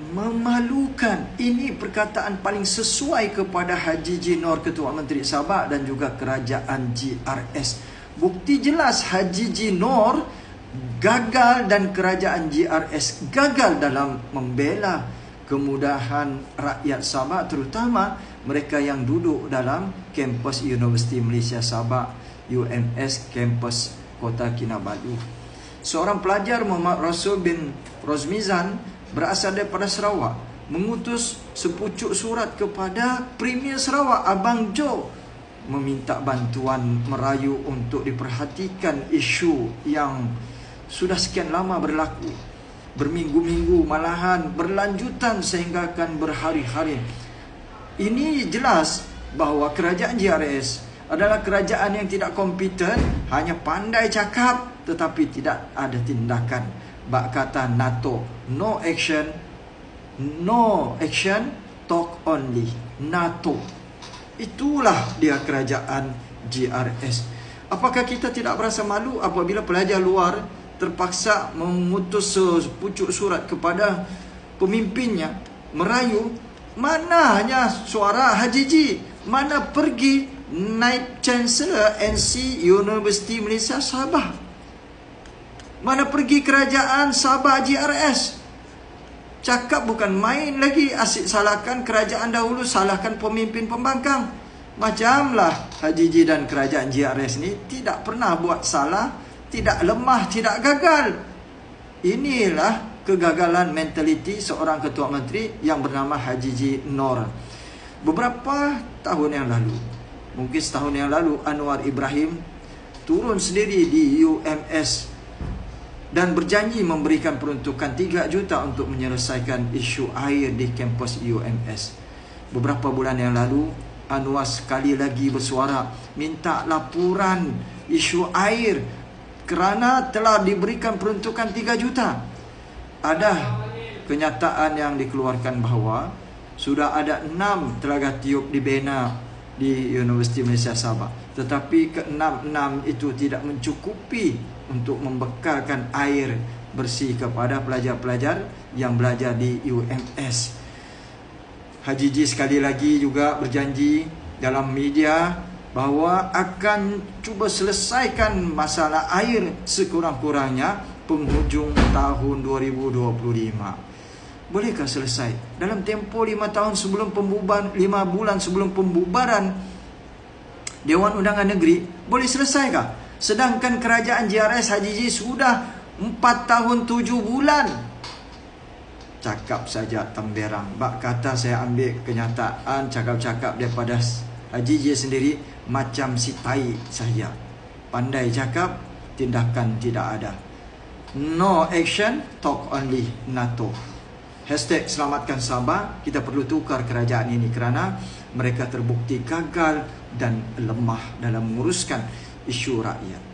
memalukan. Ini perkataan paling sesuai kepada Haji G. Nor, Ketua Menteri Sabah dan juga Kerajaan GRS. Bukti jelas Haji G. Nor gagal dan Kerajaan GRS gagal dalam membela kemudahan rakyat Sabah, terutama mereka yang duduk dalam kampus Universiti Malaysia Sabah, UMS, kampus Kota Kinabalu. Seorang pelajar, Muhammad Rasul bin Rozmizan, berasal daripada Sarawak, mengutus sepucuk surat kepada Premier Sarawak, Abang Jo, meminta bantuan Merayu untuk diperhatikan isu yang sudah sekian lama berlaku, berminggu-minggu, malahan berlanjutan sehingga akan berhari-hari. Ini jelas bahawa kerajaan GRS adalah kerajaan yang tidak kompeten, hanya pandai cakap tetapi tidak ada tindakan. Bak kata NATO, no action, talk only. NATO, itulah dia kerajaan GRS. Apakah kita tidak berasa malu apabila pelajar luar terpaksa mengutus sepucuk surat kepada pemimpinnya Merayu? Mana hanya suara Haji G? Mana pergi Naib Chancellor NC Universiti Malaysia Sabah? Mana pergi kerajaan Sabah GRS? Cakap bukan main lagi. Asyik salahkan kerajaan dahulu, salahkan pemimpin pembangkang. Macamlah Haji G dan kerajaan GRS ni tidak pernah buat salah, tidak lemah, tidak gagal. Inilah kegagalan mentaliti seorang Ketua Menteri yang bernama Haji G. Nor. Beberapa tahun yang lalu, mungkin setahun yang lalu, Anwar Ibrahim turun sendiri di UMS dan berjanji memberikan peruntukan 3 juta untuk menyelesaikan isu air di kampus UMS. Beberapa bulan yang lalu, Anwar sekali lagi bersuara minta laporan isu air kerana telah diberikan peruntukan 3 juta. Ada kenyataan yang dikeluarkan bahawa sudah ada 6 telaga tiup dibina di Universiti Malaysia Sabah, tetapi ke-6 itu tidak mencukupi untuk membekalkan air bersih kepada pelajar-pelajar yang belajar di UMS. Haji G sekali lagi juga berjanji dalam media bahawa akan cuba selesaikan masalah air sekurang-kurangnya penghujung tahun 2025. Bolehkah selesai dalam tempoh 5 tahun sebelum pembubaran, 5 bulan sebelum pembubaran Dewan Undangan Negeri? Boleh selesaikah? Sedangkan kerajaan GRS Haji G sudah 4 tahun 7 bulan. Cakap saja temberang. Bak kata saya ambil kenyataan cakap-cakap daripada Haji G sendiri, macam si tai saja. Pandai cakap, tindakan tidak ada. No action, talk only. NATO. #selamatkan Sabah. Kita perlu tukar kerajaan ini kerana mereka terbukti gagal dan lemah dalam menguruskan isu rakyat.